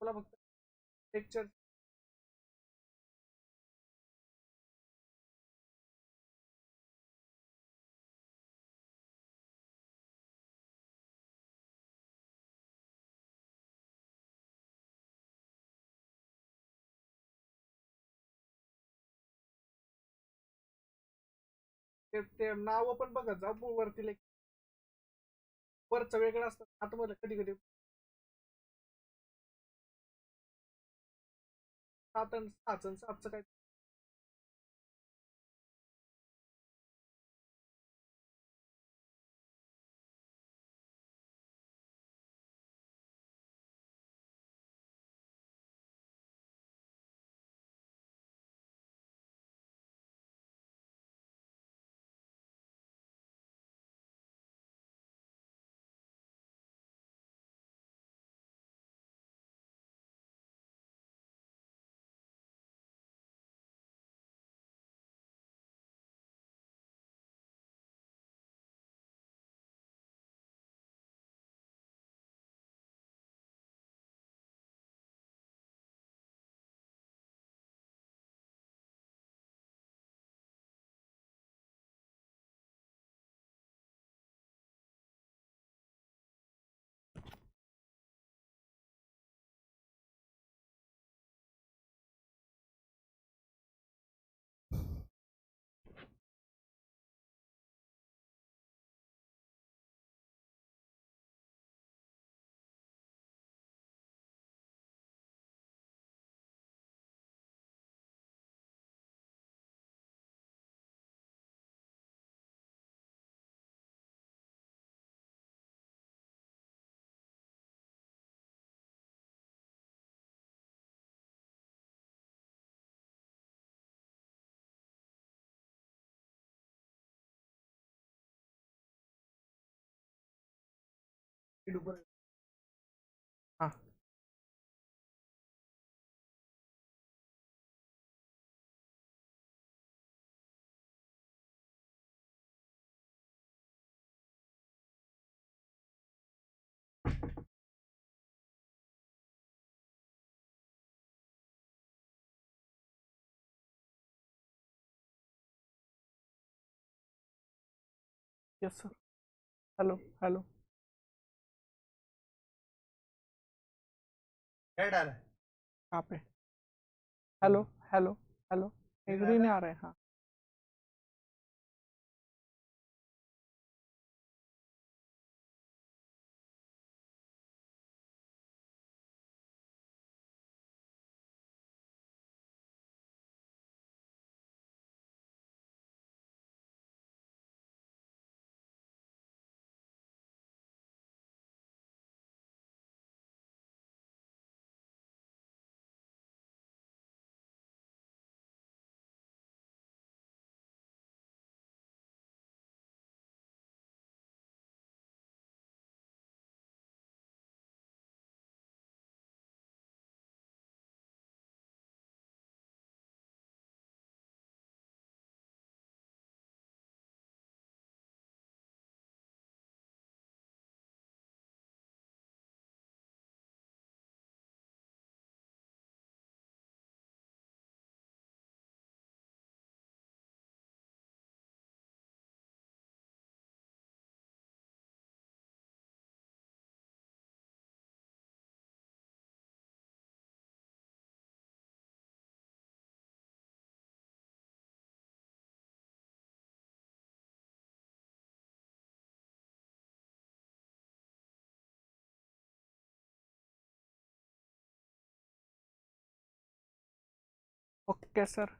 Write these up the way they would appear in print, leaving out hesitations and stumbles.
मला फक्त लेक्चर ते नाव पण बघत जा वरती वरचं वेगळं असतं आतमध्ये कधी कधी 7 आणि 6 काय. हा yes sir. Hello hello. Red आ रहा है. कहाँ पे? Hello hello hello. ग्रीन आ रहा है हाँ. Okay sir.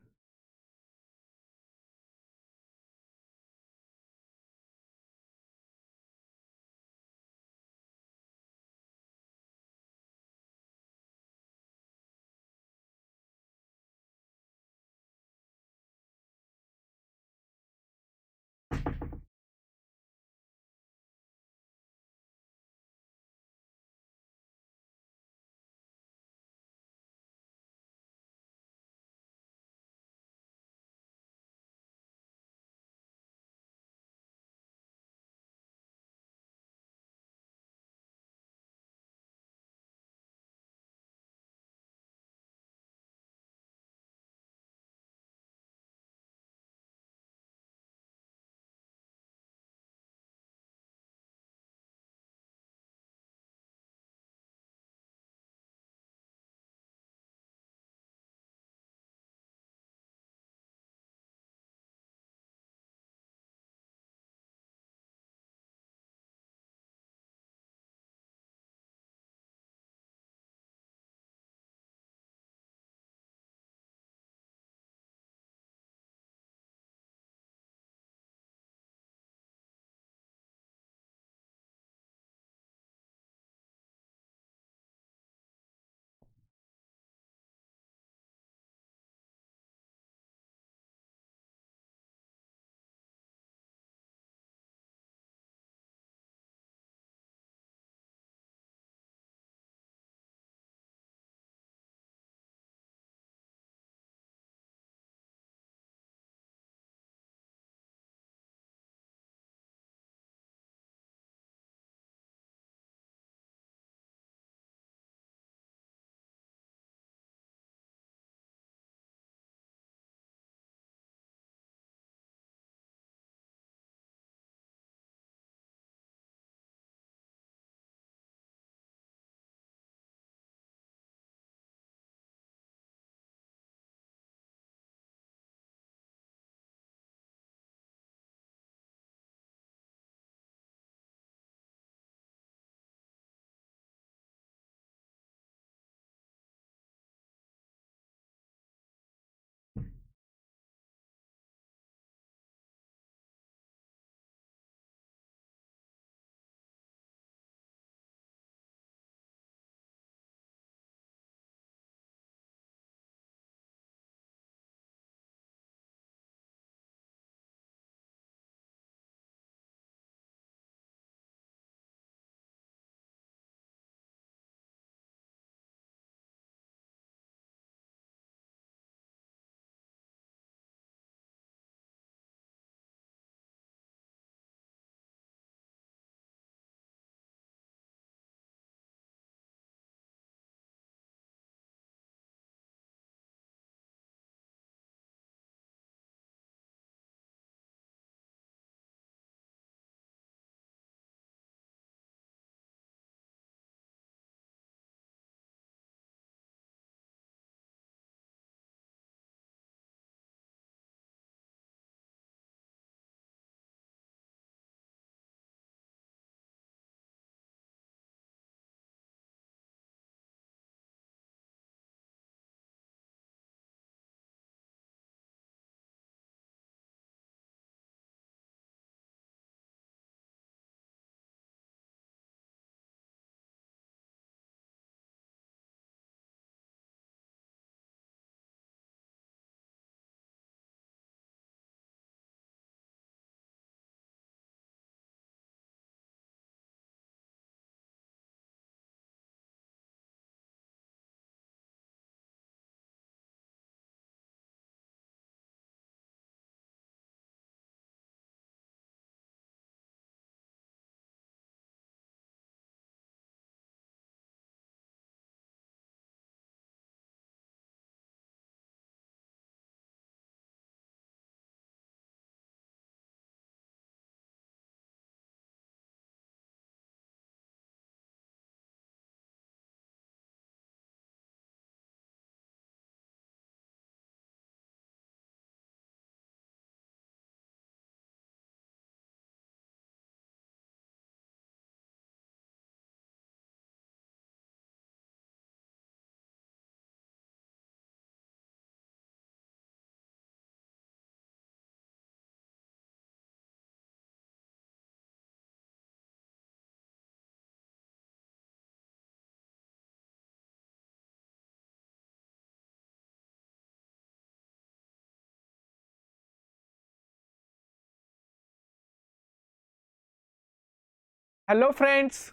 Hello friends.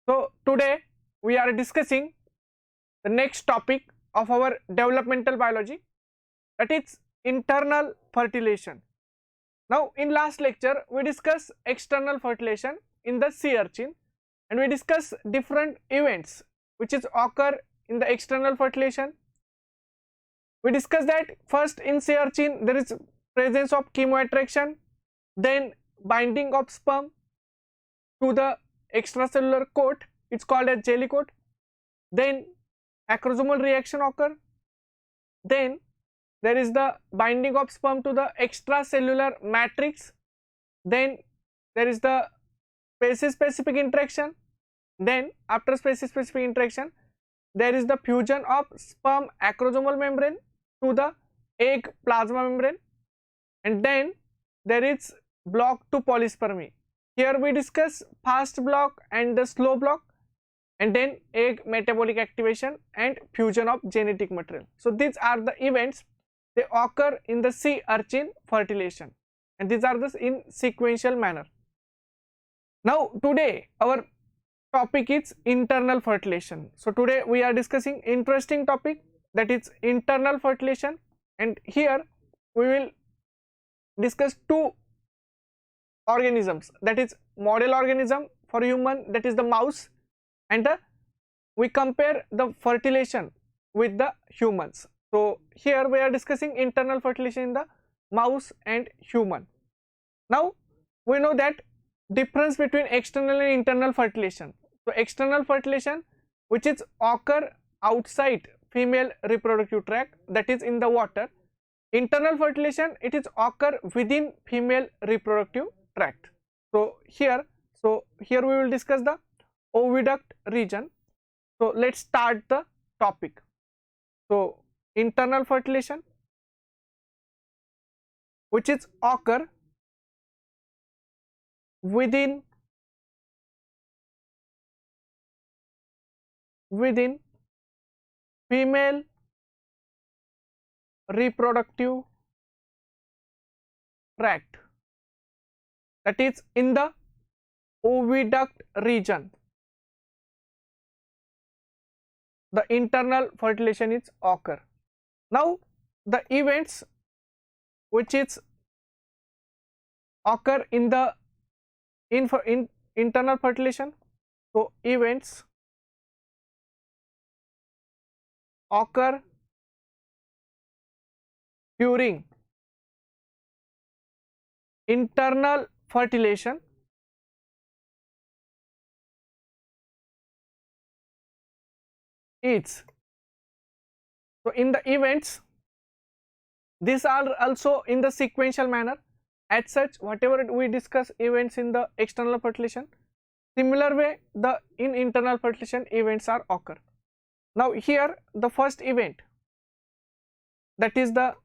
So today we are discussing the next topic of our developmental biology, that is internal fertilization. Now in last lecture we discussed external fertilization in the sea urchin, and we discussed different events which is occur in the external fertilization. We discussed that first in sea urchin there is presence of chemoattraction, then binding of sperm to the extracellular coat, it's called as jelly coat, then acrosomal reaction occur, then there is the binding of sperm to the extracellular matrix, then there is the species specific interaction, then after species specific interaction there is the fusion of sperm acrosomal membrane to the egg plasma membrane, and then there is block to polyspermy. Here we discuss fast block and the slow block, and then egg metabolic activation and fusion of genetic material. So these are the events, they occur in the sea urchin fertilization, and these are this in sequential manner. Now today our topic is internal fertilization. So today we are discussing interesting topic, that is internal fertilization, and here we will discuss two organisms, that is model organism for human, that is the mouse, and we compare the fertilization with the humans. So here we are discussing internal fertilization in the mouse and human. Now we know that difference between external and internal fertilization. So external fertilization which is occur outside female reproductive tract, that is in the water. Internal fertilization it is occur within female reproductive tract. So here we will discuss the oviduct region. So let's start the topic. So internal fertilization which is occur within female reproductive tract, that is in the oviduct region, the internal fertilization is occur. Now the events which is occur in the internal fertilization, so events occur during internal fertilization is, so in the events these are also in the sequential manner. As such, whatever we discuss events in the external fertilization, similar way the in internal fertilization events are occur. Now here the first event, that is the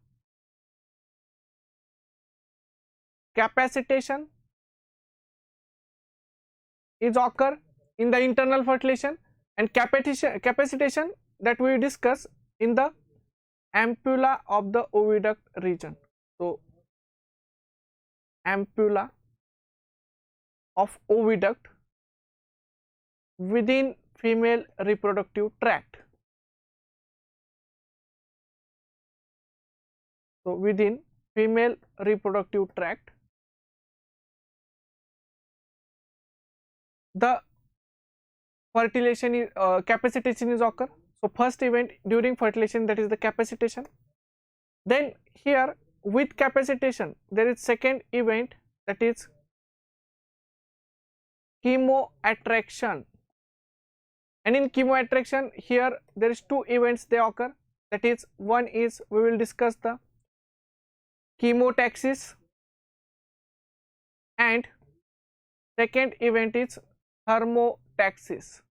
capacitation is occur in the internal fertilization, and capacitation that we discuss in the ampulla of the oviduct region. So ampulla of oviduct within female reproductive tract. So within female reproductive tract, the fertilization is capacitation is occur. So first event during fertilization, that is the capacitation. Then here with capacitation there is second event, that is chemoattraction, and in chemoattraction here there is two events they occur, that is one is we will discuss the chemotaxis, and second event is thermotaxis.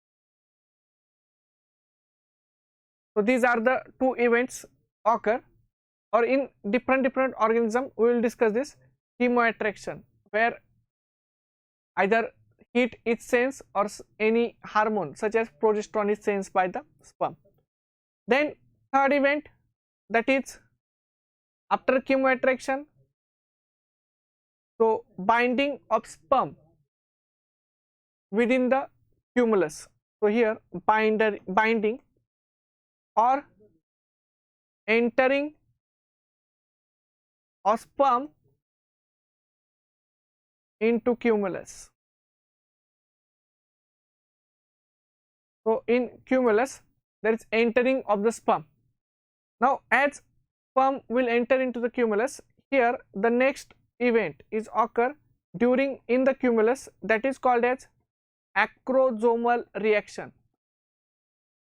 So these are the two events occur, or in different organism we will discuss this chemoattraction, where either heat is sensed or any hormone such as progesterone is sensed by the sperm. Then third event, that is after chemoattraction, so binding of sperm within the cumulus. So here binding or entering of sperm into cumulus. So in cumulus there is entering of the sperm. Now as sperm will enter into the cumulus, here the next event is occur during in the cumulus, that is called as acrosomal reaction.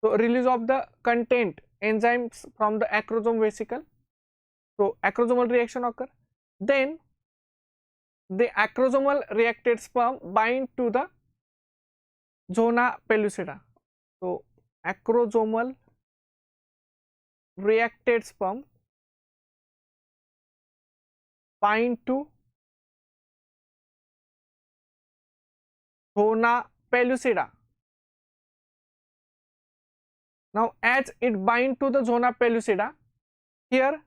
So release of the content enzymes from the acrosome vesicle. So acrosomal reaction occur. Then the acrosomal reacted sperm bind to the zona pellucida. So acrosomal reacted sperm bind to zona pellucida. Now as it bind to the zona pellucida, here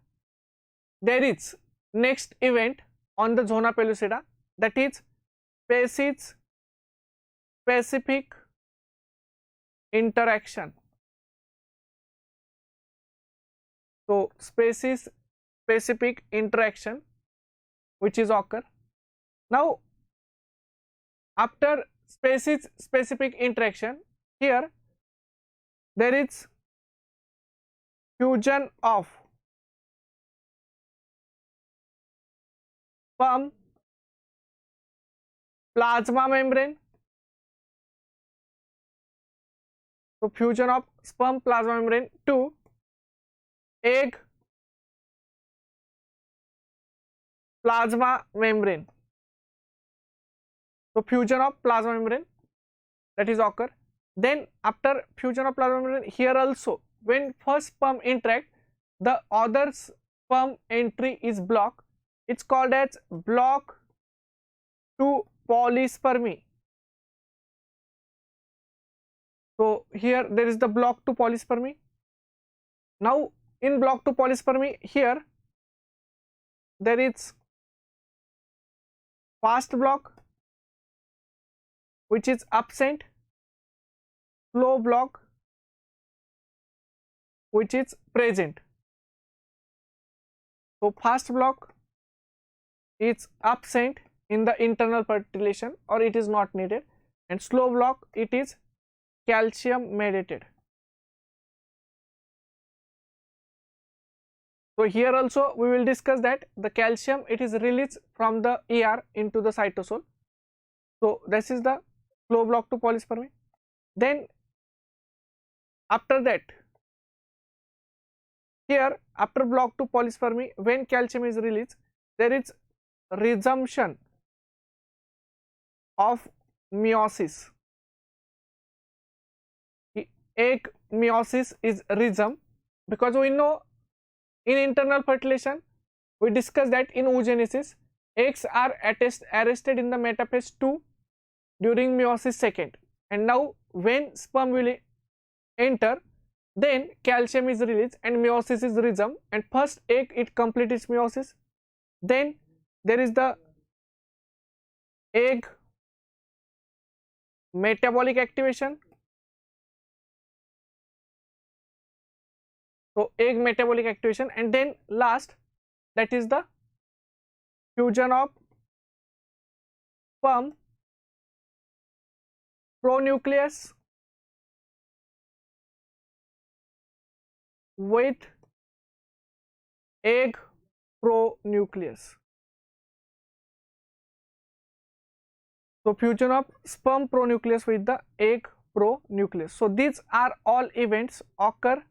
there is next event on the zona pellucida, that is species specific interaction. So species specific interaction which is occur. Now after species specific interaction, here there is fusion of sperm plasma membrane. So fusion of sperm plasma membrane to egg plasma membrane. So fusion of plasma membrane that is occur. Then after fusion of plasma membrane, here also when first sperm interact, the other sperm entry is blocked. It's called as block to polyspermy. So here there is the block to polyspermy. Now in block to polyspermy, here there is fast block which is absent, slow block which is present. So fast block is absent in the internal fertilization or it is not needed, and slow block it is calcium mediated. So here also we will discuss that the calcium it is released from the ER into the cytosol. So this is the slow block to polyspermy. Then after that, here after block to polyspermy, when calcium is released, there is resumption of meiosis. Egg meiosis is resumed, because we know in internal fertilization we discussed that in oogenesis eggs are arrested in the metaphase 2 during meiosis second, and now when sperm will enter, then calcium is released and meiosis is resumed, and first egg it completes its meiosis. Then there is the egg metabolic activation. So egg metabolic activation, and then last, that is the fusion of sperm pronucleus with egg pronucleus. So fusion of sperm pronucleus with the egg pronucleus. So these are all events occur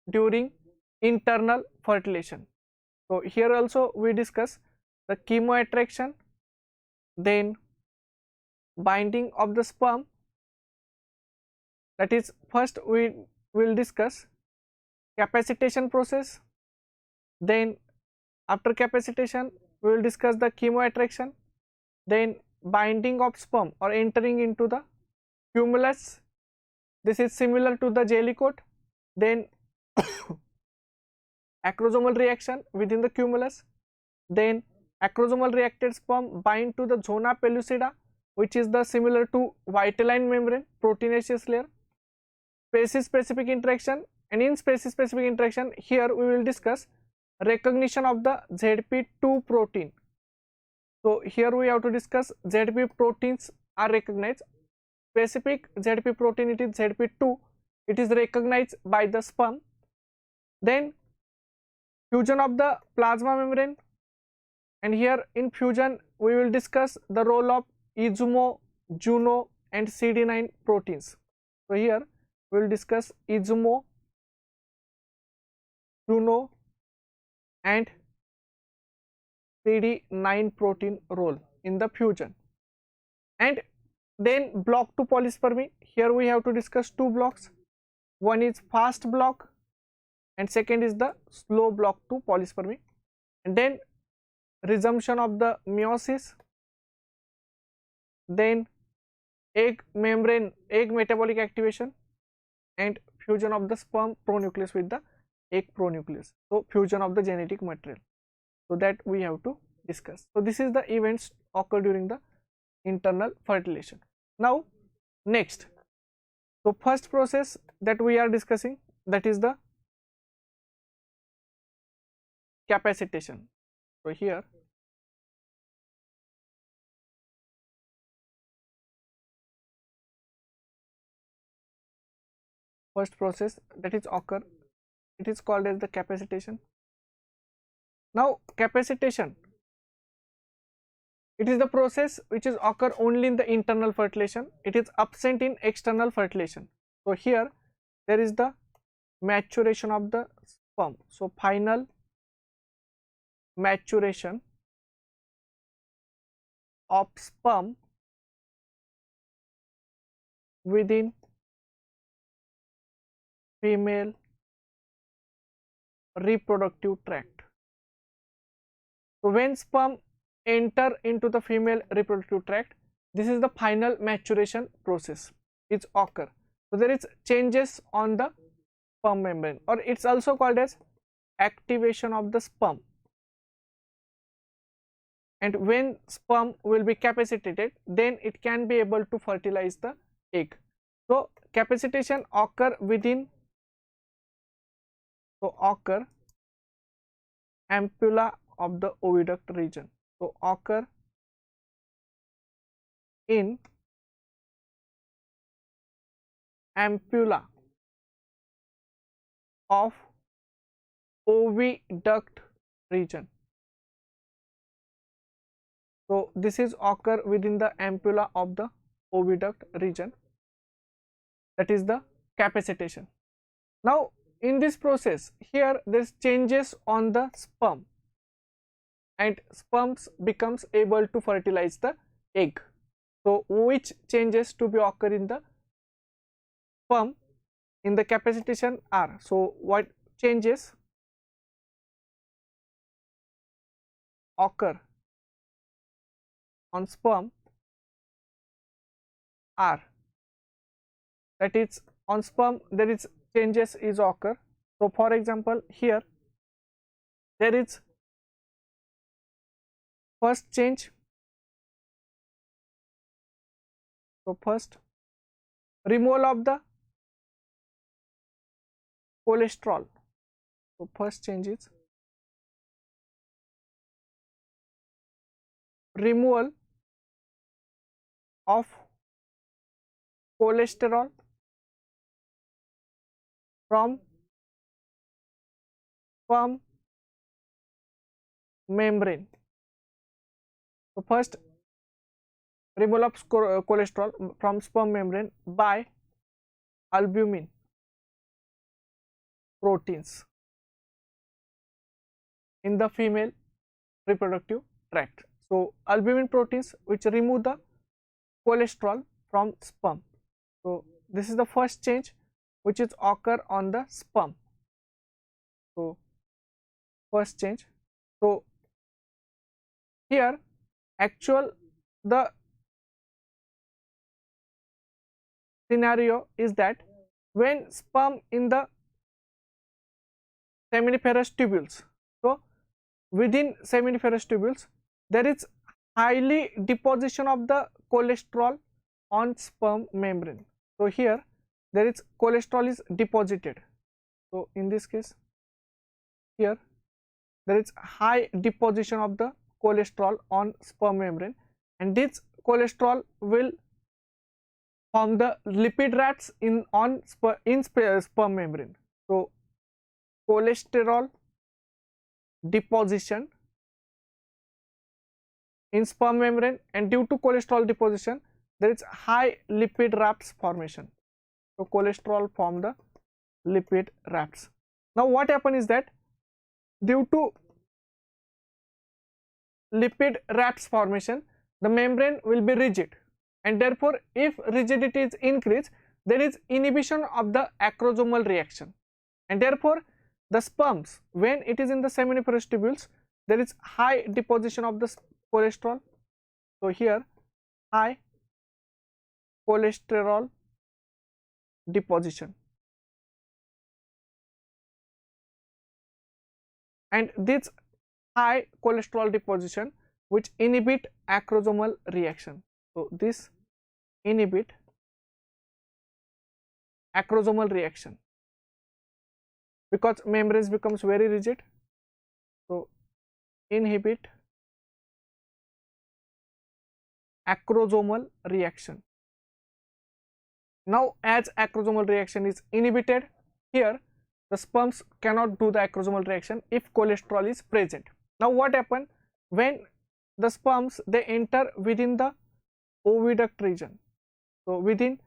during internal fertilization. So here also we discuss the chemoattraction, then binding of the sperm, that is first we will discuss capacitation process, then after capacitation we will discuss the chemoattraction, then binding of sperm or entering into the cumulus, this is similar to the jelly coat, then acrosomal reaction within the cumulus, then acrosomal reacted sperm bind to the zona pellucida which is the similar to vitelline membrane, proteinaceous layer, species specific interaction, and in species specific interaction here we will discuss recognition of the ZP2 protein. So here we have to discuss ZP proteins are recognized. Specific ZP protein, it is ZP2, it is recognized by the sperm. Then fusion of the plasma membrane, and here in fusion we will discuss the role of isomo, juno and CD9 proteins. So here we will discuss isomo, juno and CD9 protein role in the fusion. And then block to polyspermy, here we have to discuss two blocks. One is fast block and second is the slow block to polyspermy. And then resumption of the meiosis, then egg membrane, egg metabolic activation, and fusion of the sperm pronucleus with the egg pronucleus. So fusion of the genetic material. So that we have to discuss. So this is the events occur during the internal fertilization. Now next, so first process that we are discussing, that is the capacitation. So here first process that is occur, it is called as the capacitation. Now capacitation, it is the process which is occur only in the internal fertilization, it is absent in external fertilization. So here there is the maturation of the sperm. So final maturation of sperm within female reproductive tract. So when sperm enter into the female reproductive tract, this is the final maturation process is occur. So there is changes on the sperm membrane, or it's also called as activation of the sperm. And when sperm will be capacitated, then it can be able to fertilize the egg. So capacitation occur within, so occur ampulla of the oviduct region. So occur in ampulla of oviduct region. So this is occur within the ampulla of the oviduct region, that is the capacitation. Now in this process here there is changes on the sperm, and sperms becomes able to fertilize the egg. So which changes to be occur in the sperm in the capacitation are, so what changes occur on sperm are, that is on sperm there is changes is occur. So for example here there is first change, so first removal of the cholesterol. So first change is removal of cholesterol from sperm membrane. So first removal of cholesterol from sperm membrane by albumin proteins in the female reproductive tract. So albumin proteins which remove the cholesterol from sperm. So this is the first change which is occur on the sperm. So first change. So here actual the scenario is that when sperm in the seminiferous tubules, so within seminiferous tubules there is highly deposition of the cholesterol on sperm membrane. So here there is cholesterol is deposited. So in this case, here there is high deposition of the cholesterol on sperm membrane, and this cholesterol will form the lipid rafts in sperm membrane. So cholesterol deposition in sperm membrane, and due to cholesterol deposition there is high lipid rafts formation. So cholesterol form the lipid rafts. Now what happens is that due to lipid rafts formation, the membrane will be rigid, and therefore if rigidity is increased, there is inhibition of the acrosomal reaction, and therefore the sperms, when it is in the seminiferous tubules, there is high deposition of the cholesterol. So here high cholesterol deposition, and this high cholesterol deposition which inhibit acrosomal reaction. So this inhibit acrosomal reaction because membranes becomes very rigid. So inhibit acrosomal reaction. Now as acrosomal reaction is inhibited, here the sperms cannot do the acrosomal reaction if cholesterol is present. Now what happens when the sperms they enter within the oviduct region? So within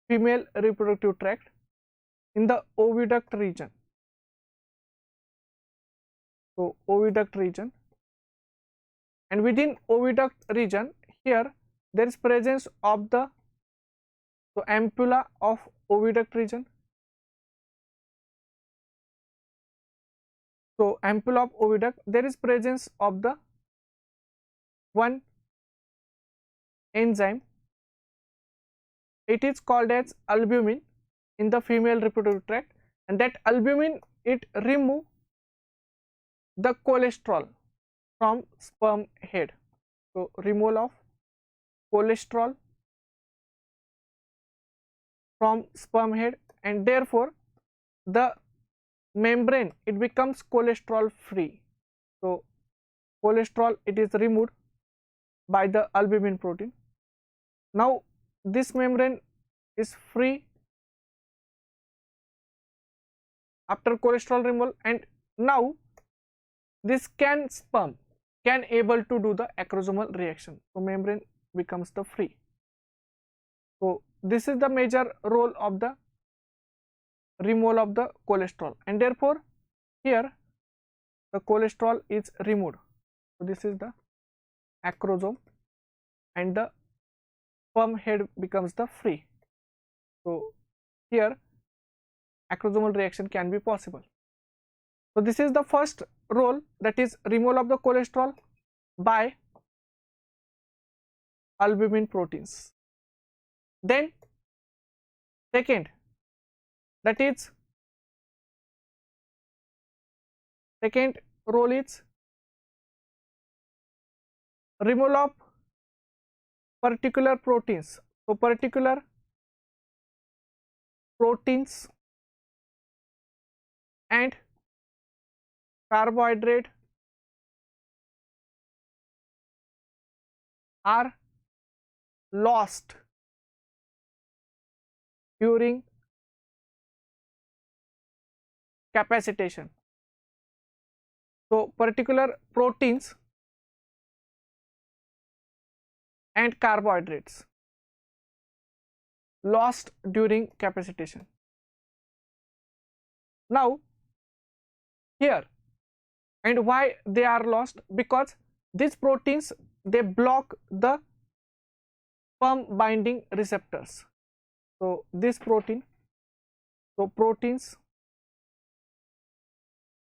female reproductive tract, in the oviduct region, so oviduct region, and within oviduct region, here there is presence of the ampulla of oviduct region. So ampulla of oviduct, there is presence of the one enzyme, it is called as albumin in the female reproductive tract, and that albumin it remove the cholesterol from sperm head. So removal of cholesterol from sperm head, and therefore the membrane it becomes cholesterol free. So cholesterol it is removed by the albumin protein. Now this membrane is free after cholesterol removal, and now this sperm can able to do the acrosomal reaction. So membrane becomes the free. So this is the major role of the removal of the cholesterol, and therefore here the cholesterol is removed. So this is the acrosome, and the sperm head becomes the free. So here acrosomal reaction can be possible. So this is the first role, that is removal of the cholesterol by albumin proteins. Then second, that is second role is removal of particular proteins. So particular proteins and carbohydrate are lost during capacitation. So particular proteins and carbohydrates lost during capacitation. Now here, and why they are lost? Because these proteins they block the sperm binding receptors. So this proteins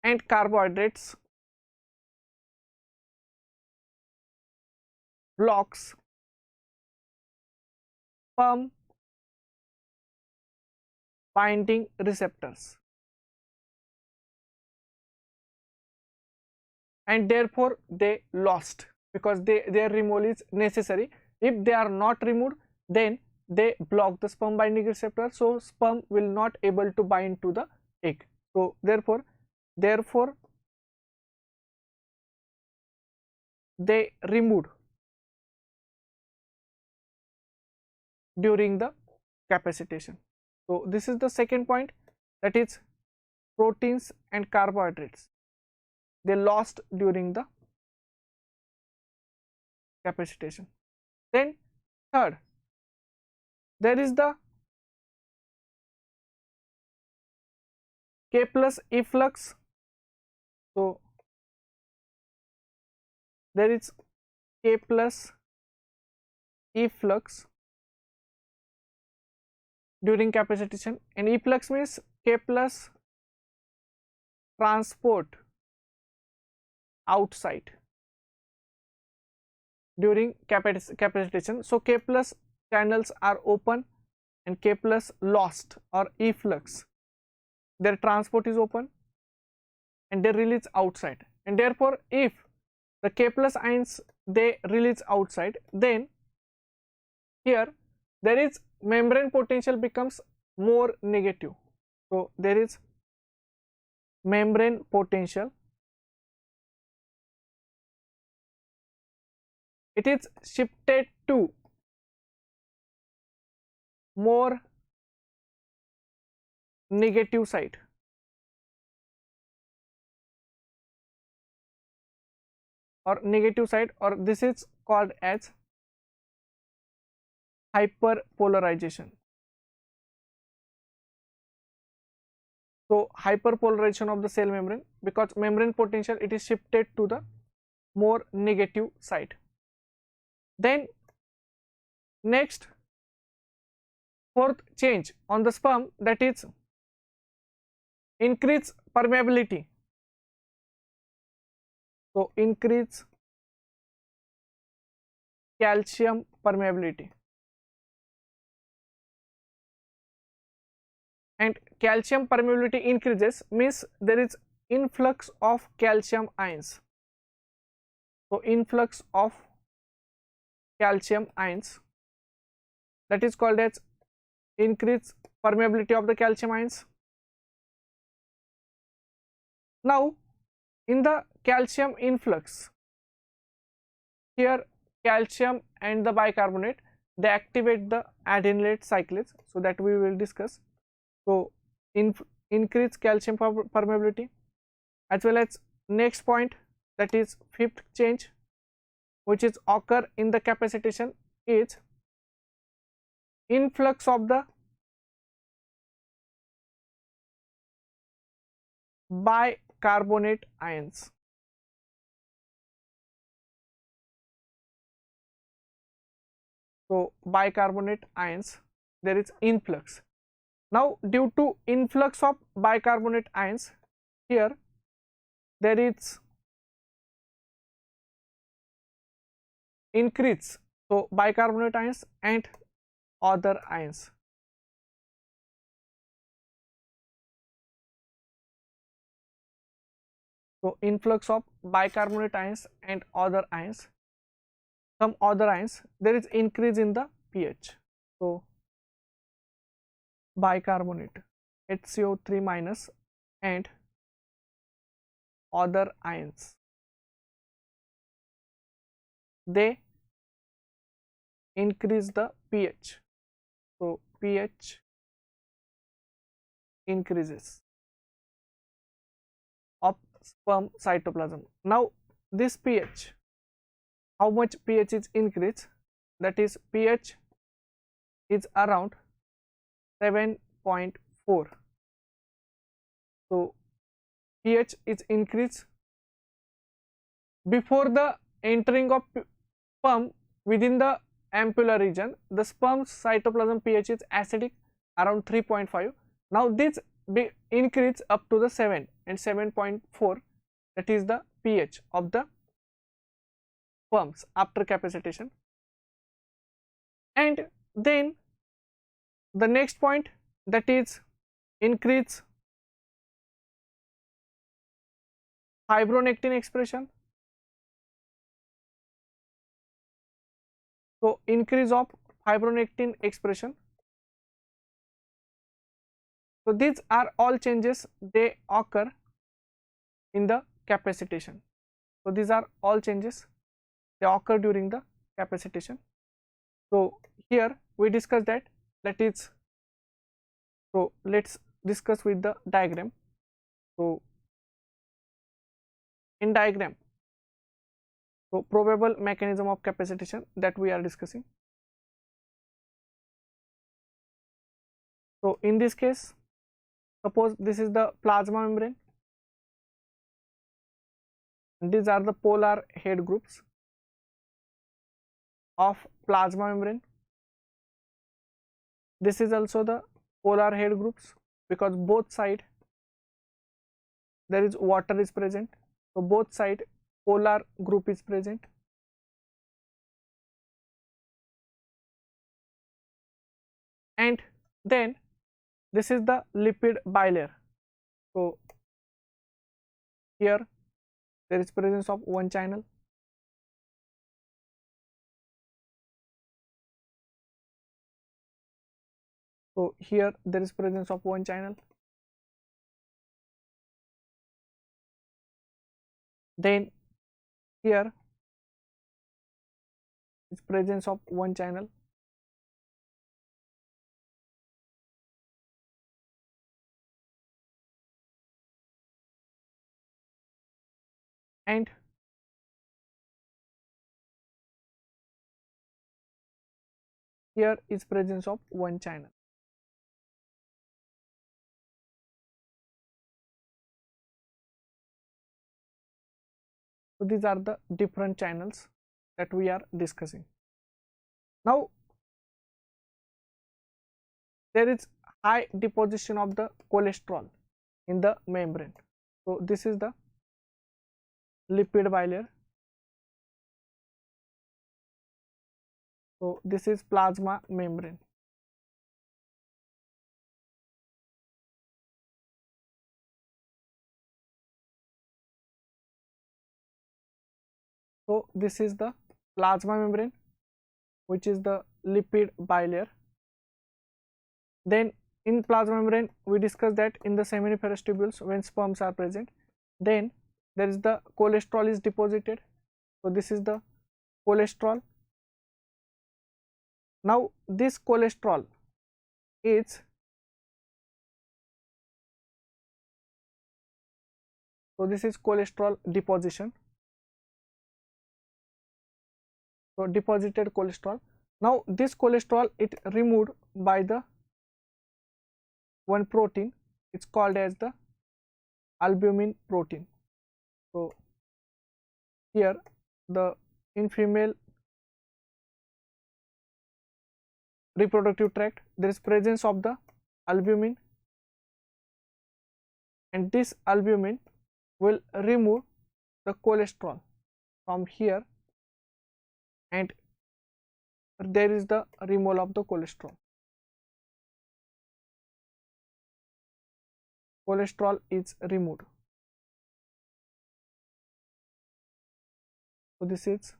and carbohydrates blocks sperm binding receptors, and therefore they lost, because their removal is necessary If they are not removed, then they block the sperm binding receptor, so sperm will not able to bind to the egg. So therefore they removed during the capacitation. So this is the second point, that is proteins and carbohydrates, they lost during the capacitation. Then third, there is the K plus efflux. So there is K plus efflux during capacitation, and efflux means K plus transport outside during capacitation. So K plus channels are open and K plus lost or efflux, their transport is open and they release outside, and therefore if the K plus ions they release outside, then here there is membrane potential becomes more negative. So there is membrane potential, it is shifted to more negative side. Or negative side, or this is called as hyperpolarization. So hyperpolarization of the cell membrane, because membrane potential it is shifted to the more negative side. Then next, fourth change on the sperm, that is increase permeability. So increase calcium permeability, and calcium permeability increases means there is influx of calcium ions. So influx of calcium ions, that is called as increase permeability of the calcium ions. Now in the calcium influx, here calcium and the bicarbonate they activate the adenylate cyclase, so that we will discuss. So increase calcium permeability, as well as next point, that is fifth change which is occur in the capacitation, is influx of the bicarbonate ions. So bicarbonate ions, there is influx. Now due to influx of bicarbonate ions, here there is increase, so bicarbonate ions and other ions. So influx of bicarbonate ions and other ions, some other ions, there is increase in the pH. So bicarbonate HCO3 minus and other ions, they increase the pH. So pH increases of sperm cytoplasm. Now this pH, how much pH is increased, that is pH is around 7.4. So pH is increased before the entering of sperm within the ampulla region. The sperm cytoplasm pH is acidic around 3.5. Now this increase up to the 7 and 7.4, that is the pH of the sperms after capacitation. And then the next point, that is increase fibronectin expression. So increase of fibronectin expression. So these are all changes, they occur in the capacitation. So these are all changes, they occur during the capacitation. So here we discuss that is, so let's discuss with the diagram. So in diagram, so probable mechanism of capacitation that we are discussing. So in this case, suppose this is the plasma membrane, and these are the polar head groups of plasma membrane. This is also the polar head groups, because both side there is water is present, so both side polar group is present. And then this is the lipid bilayer. So here there is presence of one channel, so here there is presence of one channel. Then here is presence of one channel. And here is presence of one channel. So these are the different channels that we are discussing. Now there is high deposition of the cholesterol in the membrane. So this is the lipid bilayer. So this is plasma membrane. So this is the plasma membrane, which is the lipid bilayer. Then in plasma membrane we discussed that in the seminiferous tubules, when sperms are present, then there is the cholesterol is deposited. So this is the cholesterol. Now this cholesterol is, so this is cholesterol deposition. So deposited cholesterol. Now this cholesterol, it removed by the one protein, it's called as the albumin protein. So here the in female reproductive tract, there is presence of the albumin, and this albumin will remove the cholesterol from here, and there is the removal of the cholesterol. Cholesterol is removed. So this is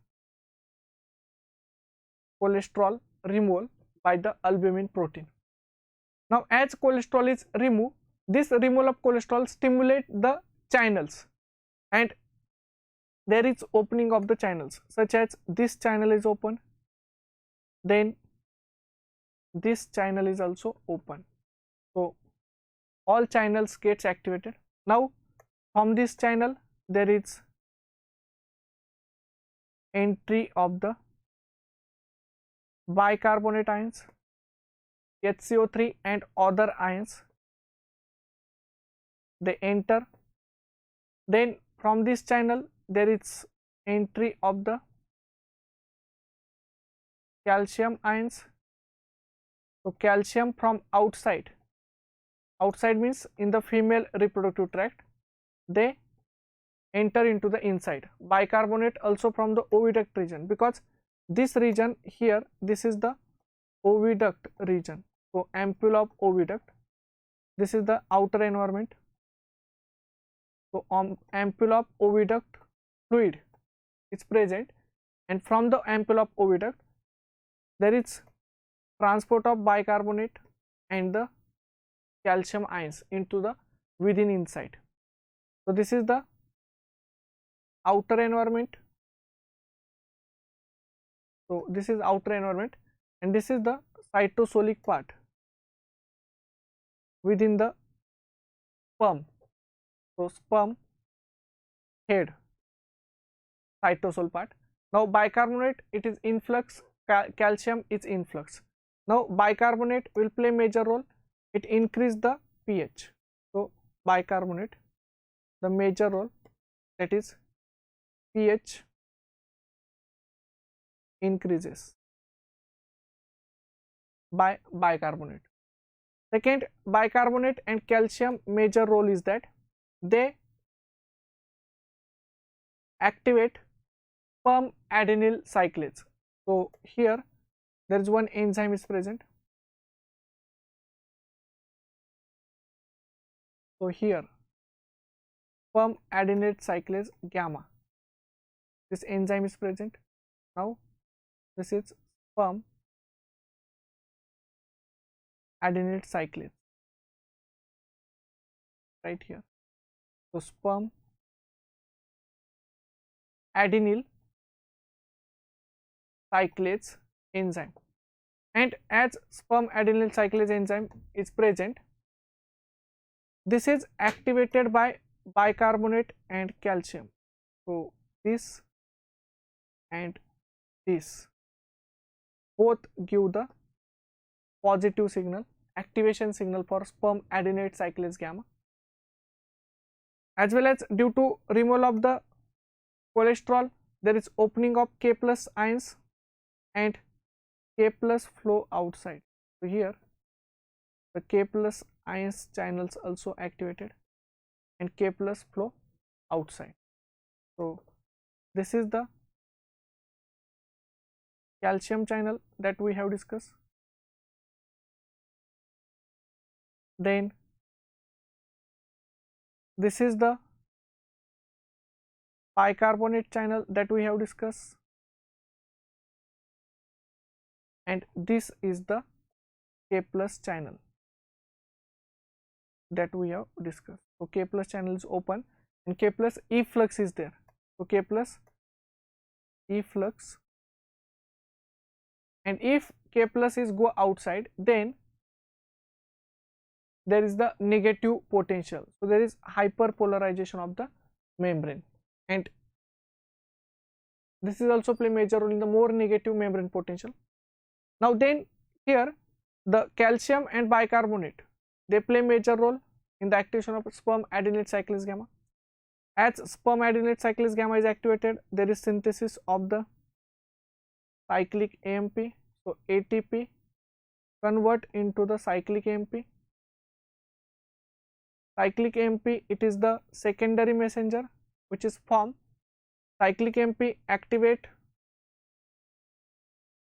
cholesterol removal by the albumin protein. Now as cholesterol is removed, this removal of cholesterol stimulate the channels, and there is opening of the channels, such as this channel is open, then this channel is also open. So all channels gets activated. Now from this channel there is entry of the bicarbonate ions, HCO3 and other ions, they enter. Then from this channel there is entry of the calcium ions. So calcium from outside, outside means in the female reproductive tract, they enter into the inside. Bicarbonate also from the oviduct region, because this region here, this is the oviduct region. So ampulla of oviduct, this is the outer environment. So ampulla of oviduct fluid is present, and from the ampulla of oviduct there is transport of bicarbonate and the calcium ions into the within inside. So this is the outer environment. So this is outer environment, and this is the cytosolic part within the sperm. So sperm head, cytosol part. Now bicarbonate, it is influx, calcium is influx. Now bicarbonate will play major role, it increase the pH. So bicarbonate, the major role, that is pH increases by bicarbonate. Second, bicarbonate and calcium major role is that they activate sperm adenyl cyclase. So here there is one enzyme is present. So here sperm adenyl cyclase gamma, this enzyme is present. Now this is sperm adenyl cyclase right here. So sperm adenyl cyclase enzyme, and as sperm adenyl cyclase enzyme is present, this is activated by bicarbonate and calcium. So this and this both give the positive signal, activation signal for sperm adenylate cyclase gamma, as well as due to removal of the cholesterol, there is opening of K plus ions and K plus flow outside. So here the K plus ions channels also activated and K plus flow outside. So this is the calcium channel that we have discussed. Then this is the bicarbonate channel that we have discussed, and this is the K plus channel that we have discussed. So K plus channel is open and K plus efflux is there. So K plus efflux, and if K plus is go outside, then there is the negative potential. So there is hyperpolarization of the membrane, and this is also play major role in the more negative membrane potential. Now then here the calcium and bicarbonate, they play major role in the activation of sperm adenylate cyclase gamma. As sperm adenylate cyclase gamma is activated, there is synthesis of the cyclic AMP. So ATP convert into the cyclic AMP. Cyclic AMP, it is the secondary messenger which is formed. Cyclic AMP activate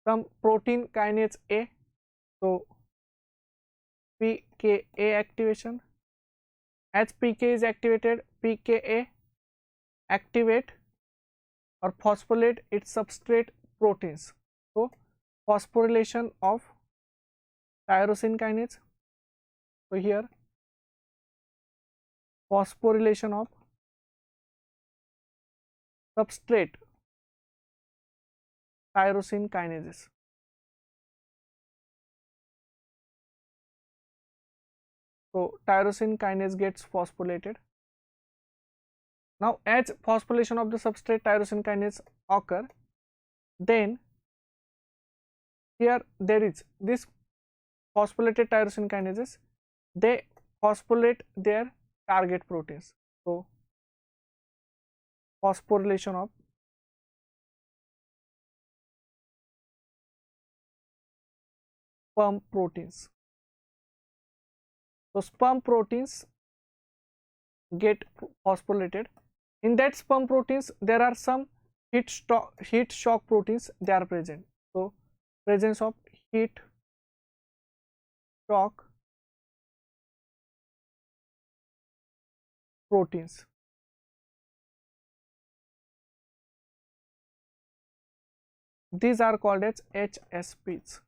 some protein kinase A. So pKa activation. As pK is activated, pKa activate or phosphorylate its substrate proteins. So phosphorylation of tyrosine kinase. So here phosphorylation of substrate tyrosine kinases. So tyrosine kinase gets phosphorylated. Now as phosphorylation of the substrate tyrosine kinase occur, then here there is this phosphorylated tyrosine kinases, they phosphorylate their target proteins. So phosphorylation of sperm proteins. So sperm proteins get phosphorylated. In that sperm proteins there are some heat shock proteins, they are present. So presence of heat shock proteins. these are called as HSPs.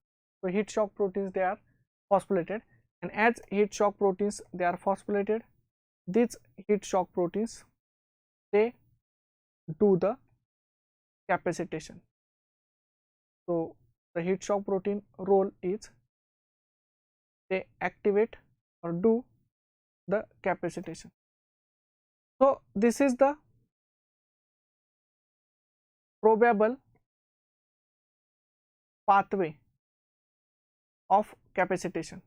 So heat shock proteins, they are phosphorylated, and as heat shock proteins they are phosphorylated, these heat shock proteins, they do the capacitation. So the heat shock protein role is they activate or do the capacitation. So this is the probable pathway of capacitation.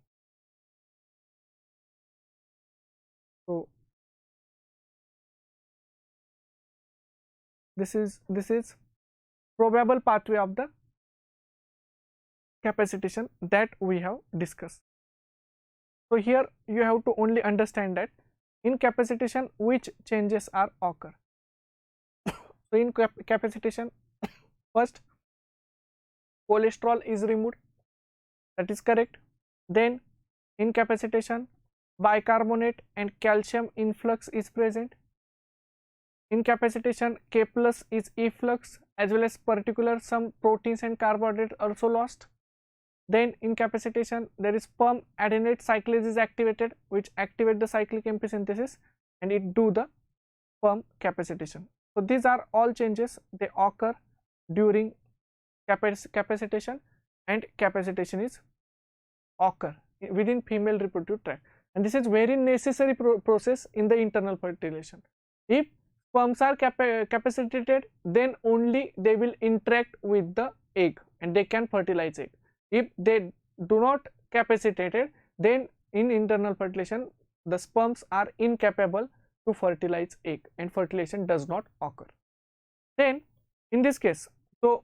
So this is probable pathway of the capacitation that we have discussed. So here you have to only understand that in capacitation which changes are occur. So in capacitation, first cholesterol is removed, that is correct. Then in capacitation bicarbonate and calcium influx is present. In capacitation K plus is efflux, as well as particular some proteins and carbohydrates also lost. Then in capacitation there is sperm adenate cyclase is activated, which activate the cyclic MP synthesis and it do the sperm capacitation. So these are all changes, they occur during capacitation, and capacitation is occur within female reproductive tract, and this is very necessary process in the internal fertilization. If sperms are capacitated, then only they will interact with the egg and they can fertilize egg. If they do not capacitated, then in internal fertilization the sperms are incapable to fertilize egg and fertilization does not occur. Then in this case, so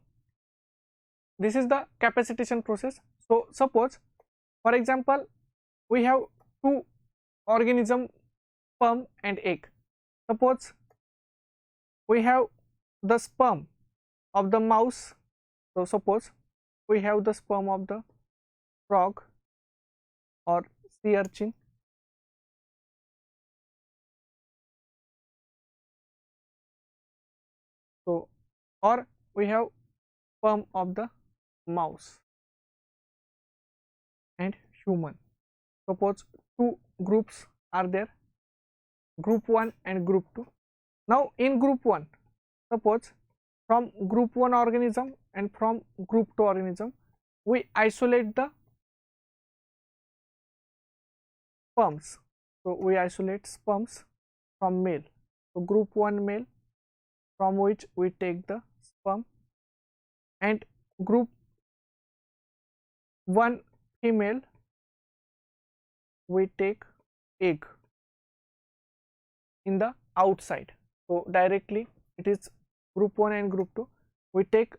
this is the capacitation process. So suppose, for example, we have two organism, sperm and egg. Suppose we have the sperm of the mouse. So suppose we have the sperm of the frog or sea urchin. So or we have sperm of the mouse and human. Suppose two groups are there, group 1 and group 2. Now in group 1, suppose from group 1 organism and from group 2 organism, we isolate the sperms. So we isolate sperms from male. So group 1 male, from which we take the sperm, and group 1 female, we take egg in the outside. So directly it is group 1 and group 2, we take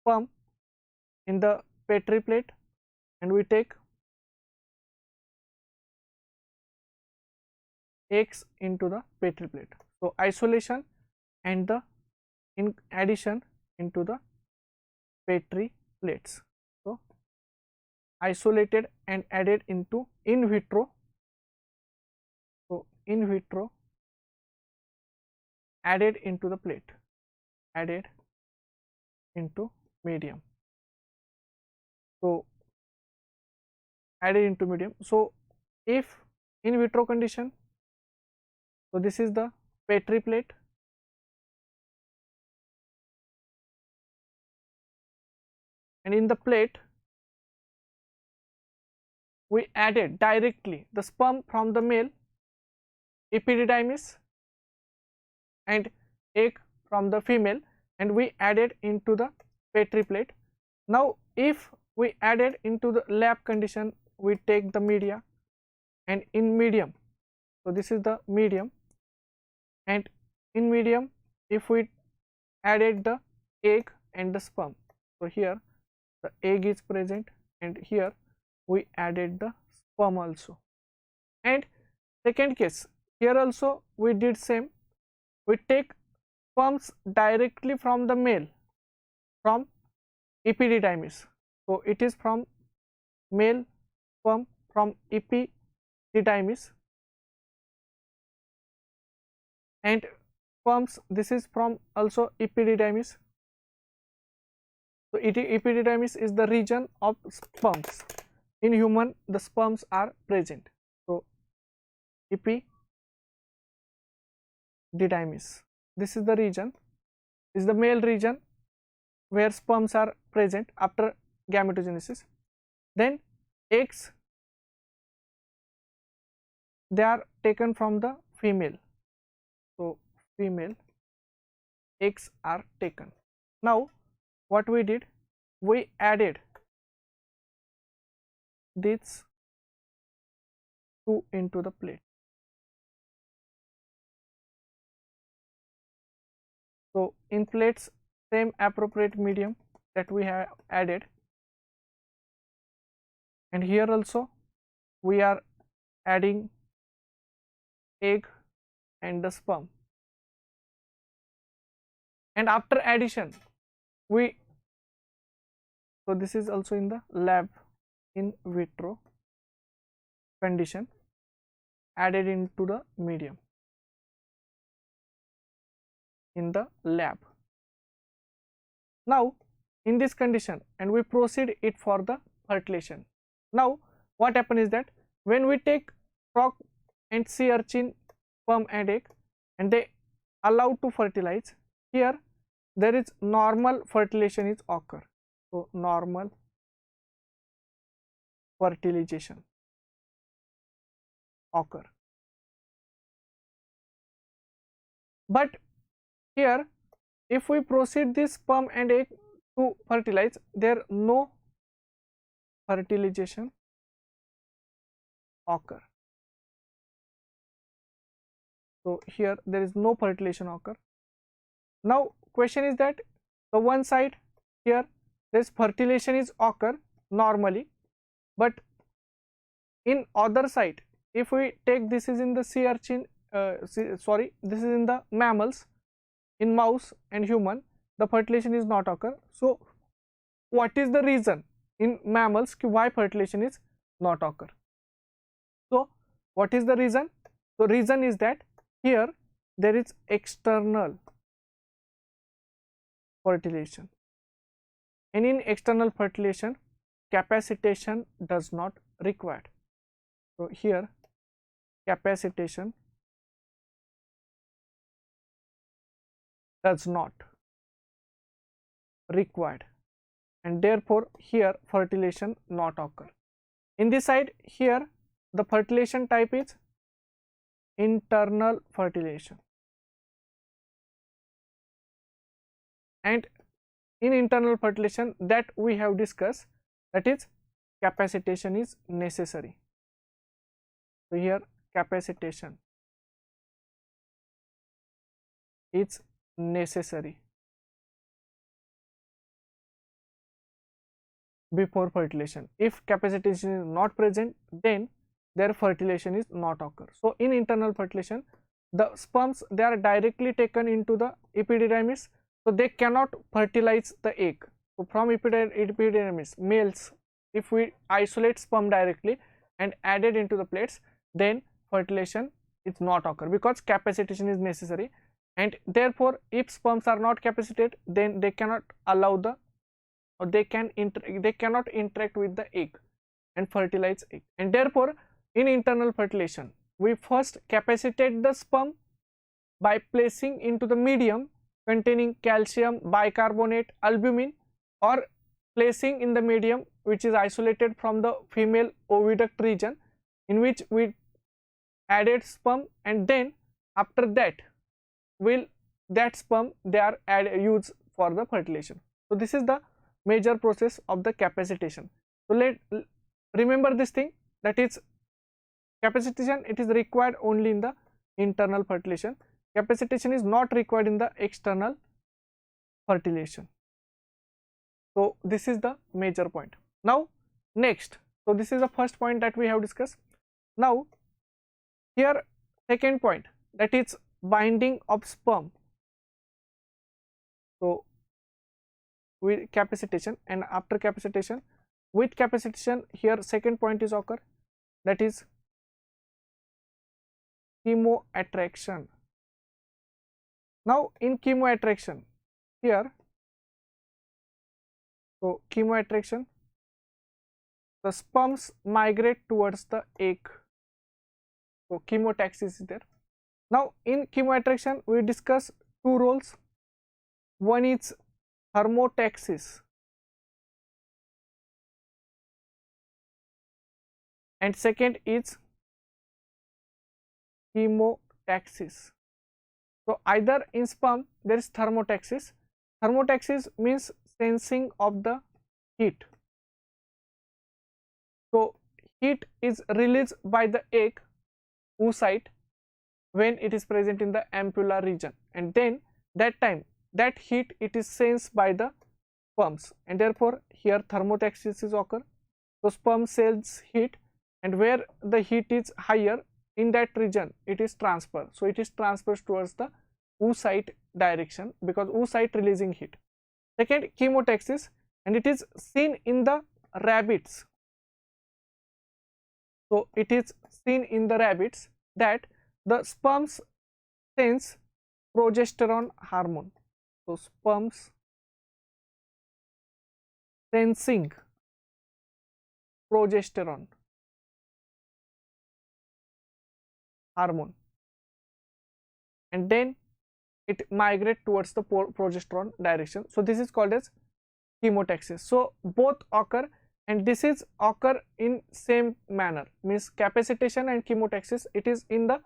sperm in the petri plate and we take eggs into the petri plate. So isolation and the in addition into the petri plates. So isolated and added into in vitro. So in vitro added into the plate, added into medium. So added into medium. So if in vitro condition, so this is the petri plate, and in the plate we added directly the sperm from the male, epididymis, and egg from the female, and we added into the petri plate. Now if we added into the lab condition, we take the media, and in medium, so this is the medium, and in medium if we added the egg and the sperm, so here the egg is present and here we added the sperm also. And second case, here also we did same, we take sperms directly from the male, from epididymis. So it is from male sperm from epididymis, and sperms, this is from also epididymis. So epididymis is the region of sperms. In human, the sperms are present. So epididymis, this is the region, is the male region where sperms are present after gametogenesis. Then eggs, they are taken from the female. So female eggs are taken. Now what we did, we added these two into the plate. So in plates, same appropriate medium that we have added, and here also we are adding egg and the sperm, and after addition so this is also in the lab, in vitro condition, added into the medium in the lab. Now in this condition, and we proceed it for the fertilization. Now what happens is that when we take frog and sea urchin sperm and egg and they allowed to fertilize, here there is normal fertilization is occur. So normal fertilization occur. But here if we proceed this sperm and egg to fertilize, there no fertilization occur. So here there is no fertilization occur. Now question is that the one side here this fertilization is occur normally, but in other side if we take, this is in the sea urchin, this is in the mammals, in mouse and human the fertilization is not occur. So what is the reason in mammals why fertilization is not occur? So what is the reason? The reason is that here there is external fertilization, and in external fertilization capacitation does not required. So here capacitation does not required, and therefore here fertilization not occur. In this side here the fertilization type is internal fertilization, and in internal fertilization that we have discussed, that is capacitation is necessary. So here capacitation is necessary before fertilization. If capacitation is not present, then their fertilization is not occur. So in internal fertilization the sperms, they are directly taken into the epididymis, so they cannot fertilize the egg. So from epididymis males, if we isolate sperm directly and add it into the plates, then fertilization is not occur because capacitation is necessary, and therefore if sperms are not capacitated, then they cannot allow the, or they cannot interact with the egg and fertilize egg. And therefore in internal fertilization we first capacitate the sperm by placing into the medium containing calcium bicarbonate albumin, or placing in the medium which is isolated from the female oviduct region, in which we added sperm, and then after that that sperm they are used for the fertilization. So this is the major process of the capacitation. So remember this thing, that is capacitation, it is required only in the internal fertilization. Capacitation is not required in the external fertilization. So this is the major point. Now next, so this is the first point that we have discussed. Now here second point, that is binding of sperm. So with capacitation and after capacitation, with capacitation here second point is occur, that is chemoattraction. Now in chemoattraction here So chemoattraction, the sperms migrate towards the egg. So chemotaxis is there. Now in chemoattraction we discuss two roles. One is thermotaxis and second is chemotaxis. So either in sperm there is thermotaxis. Thermotaxis means sensing of the heat. So heat is released by the egg oocyte when it is present in the ampulla region, and then that time that heat it is sensed by the sperms, and therefore here thermotaxis is occur. So sperm sense heat, and where the heat is higher in that region it is transferred. So it is transferred towards the oocyte direction because oocyte releasing heat. Second, chemotaxis, and it is seen in the rabbits. So it is seen in the rabbits that the sperms sense progesterone hormone. So sperms sensing progesterone hormone, and then it migrate towards the progesterone direction. So this is called as chemotaxis. So both occur, and this is occur in same manner, means capacitation and chemotaxis it is in the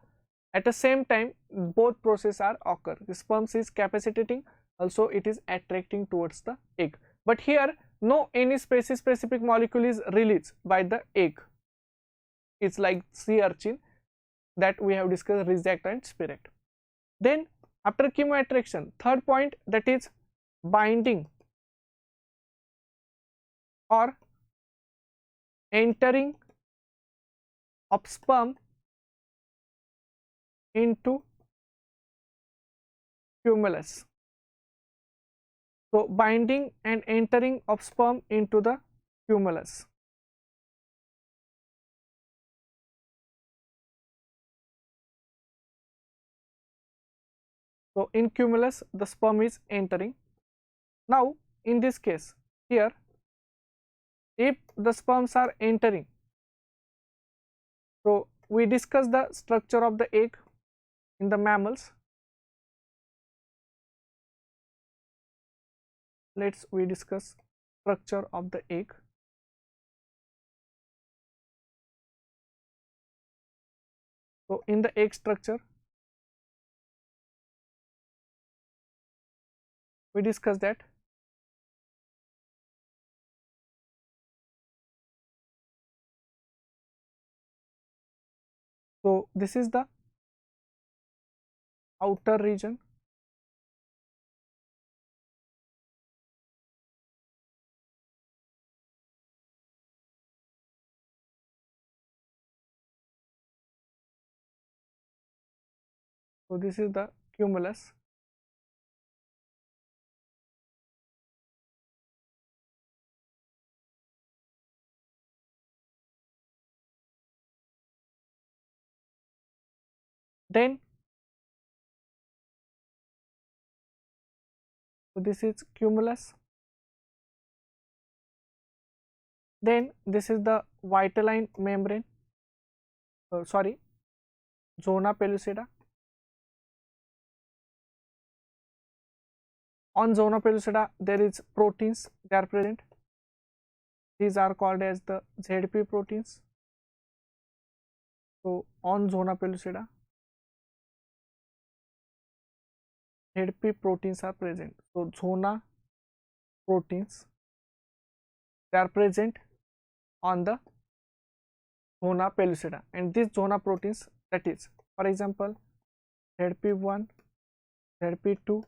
at the same time, both process are occur. The sperms is capacitating, also it is attracting towards the egg, but here no any species specific molecule is released by the egg. It's like sea urchin that we have discussed, reject and spiret. Then after chemoattraction, third point, that is binding or entering of sperm into cumulus. So binding and entering of sperm into the cumulus. So in cumulus the sperm is entering. Now in this case here, if the sperms are entering, so we discuss the structure of the egg in the mammals. We discuss structure of the egg. So in the egg structure we discuss that so this is the outer region, so this is the cumulus. Then so this is cumulus. Then this is the vitelline membrane, zona pellucida. On zona pellucida there is proteins, they are present. These are called as the ZP proteins. So on zona pellucida ZP proteins are present. So zona proteins, they are present on the zona pellucida, and these zona proteins, that is for example ZP1, ZP2,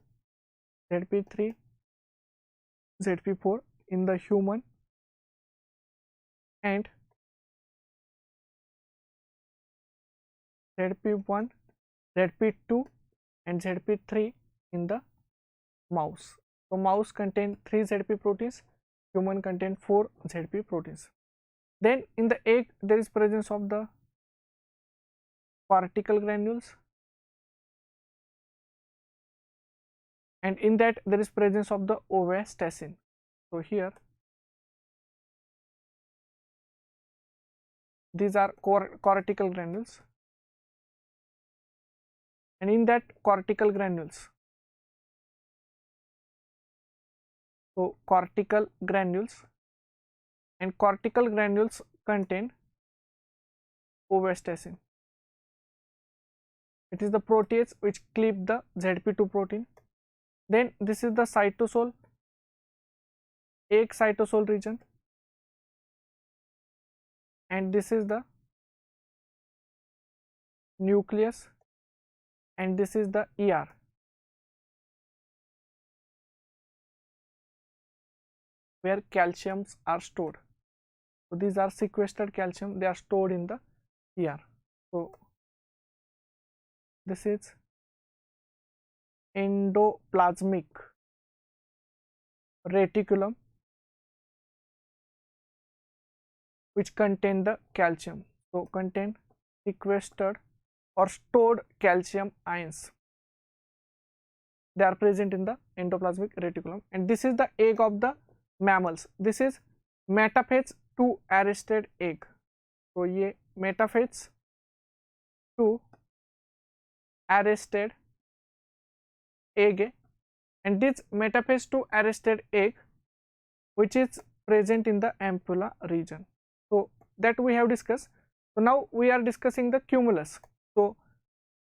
ZP3, ZP4 in the human, and ZP1, ZP2 and ZP3 in the mouse. So mouse contain 3 ZP proteins, human contain 4 ZP proteins. Then in the egg there is presence of the cortical granules, and in that there is presence of the ovostasin. So here these are cortical granules, and in that cortical granules, so cortical granules, and cortical granules contain ovestatin. It is the protease which cleave the ZP2 protein. Then this is the cytosol, egg cytosol region, and this is the nucleus, and this is the ER. Where calciums are stored. So these are sequestered calcium, they are stored in the ER. So this is endoplasmic reticulum which contain the calcium. So contain sequestered or stored calcium ions. They are present in the endoplasmic reticulum, and this is the egg of the mammals. This is metaphase to arrested egg. So ये metaphase to arrested egg है, and this metaphase to arrested egg which is present in the ampulla region. So that we have discussed. So now we are discussing the cumulus. So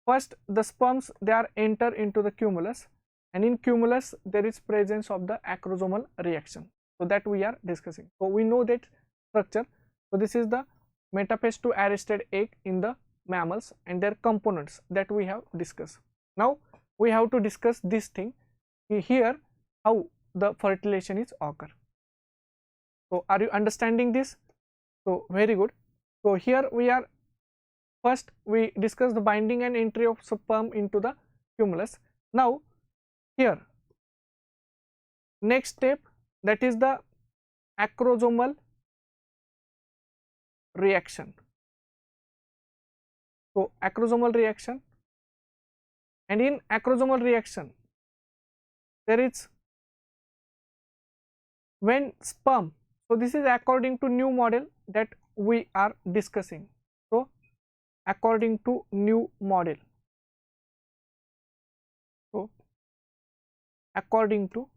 first the sperms, they are enter into the cumulus, and in cumulus there is presence of the acrosomal reaction. So that we are discussing. So we know that structure. So this is the metaphase to arrested egg in the mammals and their components that we have discussed. Now we have to discuss this thing here, how the fertilization is occur. So are you understanding this? So very good. So here we are, first we discuss the binding and entry of sperm into the cumulus. Now here next step, that is the acrosomal reaction. So acrosomal reaction, and in acrosomal reaction there is when sperm, so this is according to new model that we are discussing. So according to new model, so according to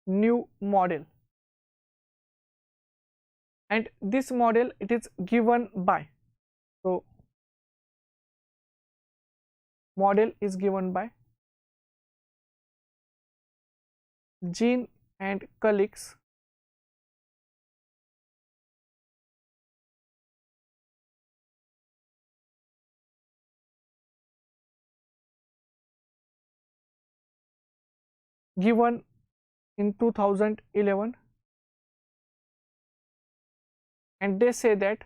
new model, and this model it is given by, so model is given by Jean and colleagues given in 2011, and they say that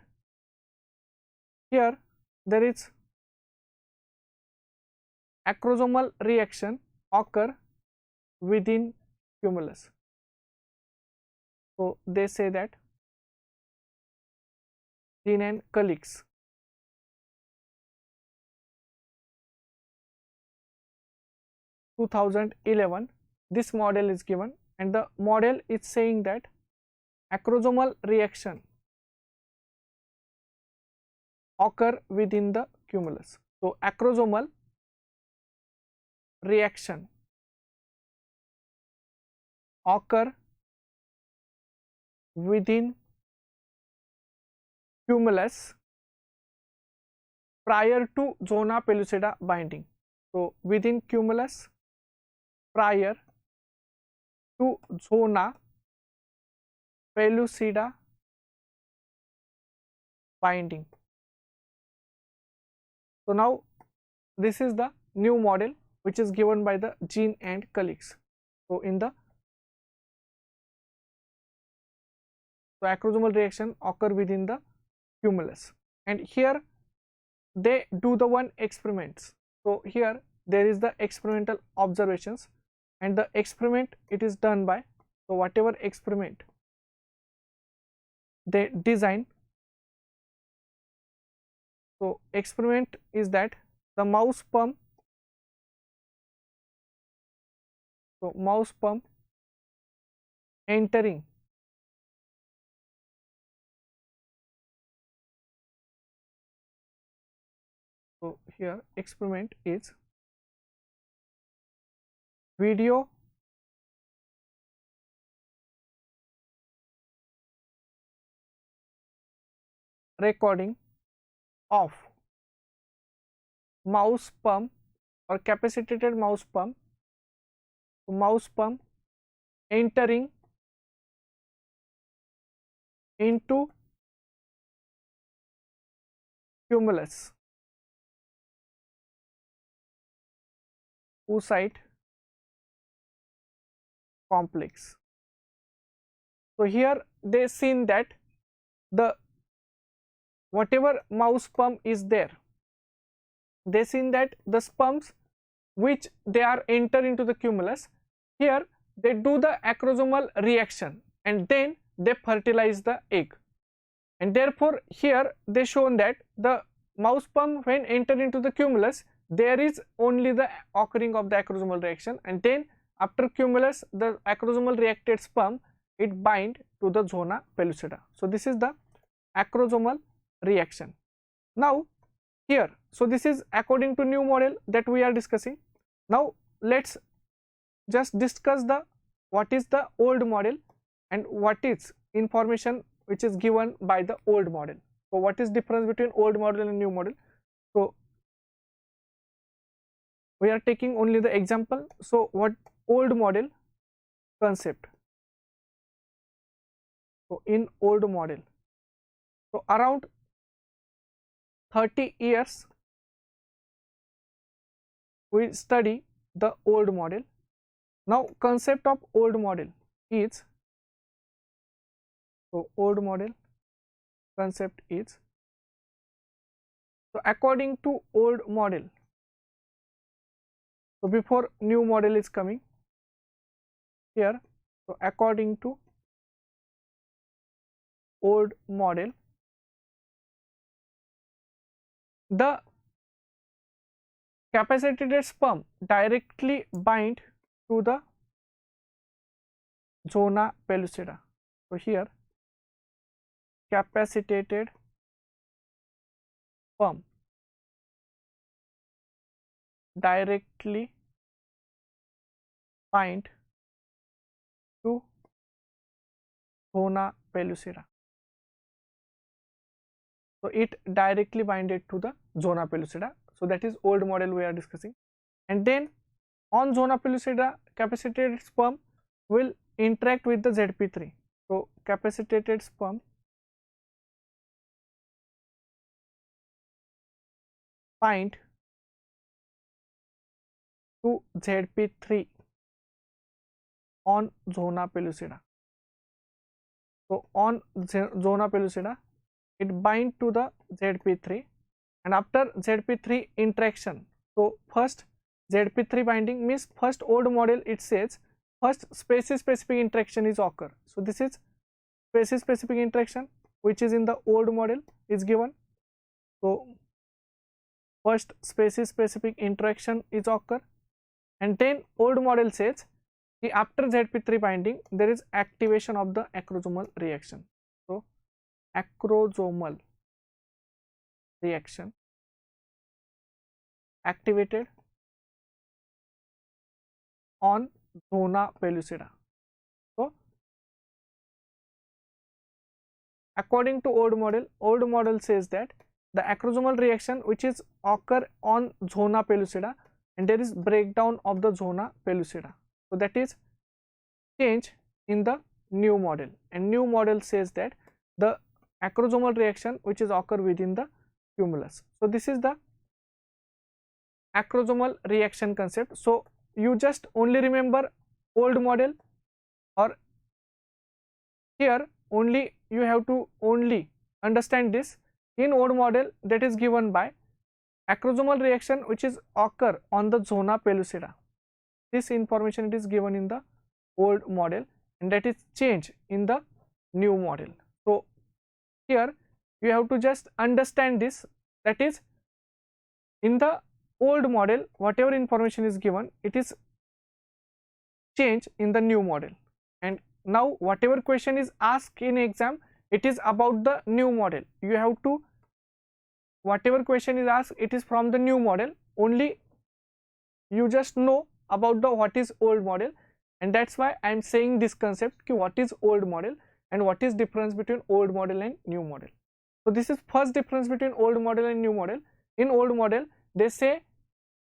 here there is acrosomal reaction occur within cumulus. So they say that Jean and colleagues 2011, this model is given, and the model is saying that acrosomal reaction occur within the cumulus. So acrosomal reaction occur within cumulus prior to zona pellucida binding. So within cumulus prior to zona pellucida binding. So now this is the new model which is given by the Jean and colleagues. So in the acrosomal reaction occur within the cumulus, and here they do the one experiments. So here there is the experimental observations, and the experiment it is done by, so whatever experiment they design, so experiment is that the mouse sperm, so mouse sperm entering so here experiment is video recording of mouse pump or capacitated mouse pump entering into cumulus oocyte complex. So here they seen that the whatever mouse pump is there, they seen that the sperms which they are enter into the cumulus, here they do the acrosomal reaction and then they fertilize the egg, and therefore here they shown that the mouse pump when enter into the cumulus there is only the occurring of the acrosomal reaction, and then after cumulus the acrosomal reacted sperm it bind to the zona pellucida. So this is the acrosomal reaction. Now here, so this is according to new model that we are discussing. Now let's just discuss the what is the old model and what is information which is given by the old model. So what is difference between old model and new model? So we are taking only the example. So what old model concept? So in old model, so around 30 years we study the old model. Now concept of old model is, so old model concept is, so according to old model, so before new model is coming here, so according to old model, the capacitated sperm directly bind to the zona pellucida. So here capacitated sperm directly bind to zona pellucida. So it directly binded to the zona pellucida. So that is old model we are discussing, and then on zona pellucida capacitated sperm will interact with the ZP3. So capacitated sperm bind to ZP3 on zona pellucida. So on zona pellucida it bind to the ZP3, and after ZP3 interaction, so first ZP3 binding means first old model it says first species specific interaction is occur. So this is species specific interaction which is in the old model is given. So first species specific interaction is occur, and then old model says after ZP3 binding there is activation of the acrosomal reaction. So acrosomal reaction activated on zona pellucida. So according to old model says that the acrosomal reaction which is occur on zona pellucida and there is breakdown of the zona pellucida. So that is change in the new model, and new model says that the acrosomal reaction which is occur within the cumulus. So this is the acrosomal reaction concept. So you just only remember old model, or here only you have to only understand this. In old model that is given by acrosomal reaction which is occur on the zona pellucida. This information it is given in the old model, and that is change in the new model. So here you have to just understand this, that is in the old model whatever information is given it is change in the new model, and now whatever question is asked in exam, it is about the new model. You have to, whatever question is asked, it is from the new model only. You just know about the what is old model, and that's why I am saying this concept ki what is old model and what is difference between old model and new model. So this is first difference between old model and new model. In old model they say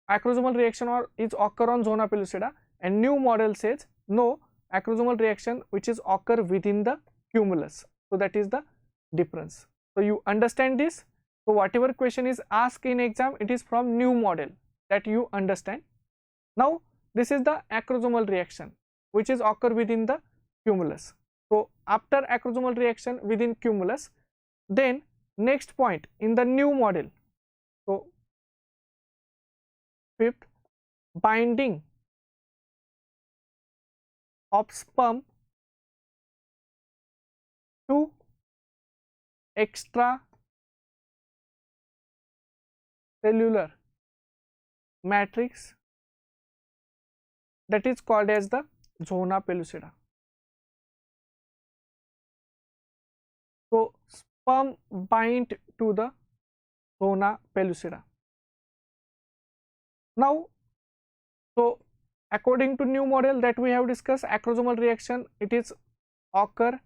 acrosomal reaction or is occur on zona pellucida, and new model says no, acrosomal reaction which is occur within the cumulus. So that is the difference. So you understand this. So whatever question is asked in exam, it is from new model, that you understand. Now this is the acrosomal reaction which is occur within the cumulus. So after acrosomal reaction within cumulus, then next point in the new model, so fifth, binding of sperm to extracellular matrix, that is called as the zona pellucida. So sperm bind to the zona pellucida. Now, so according to new model that we have discussed, acrosomal reaction, it is occur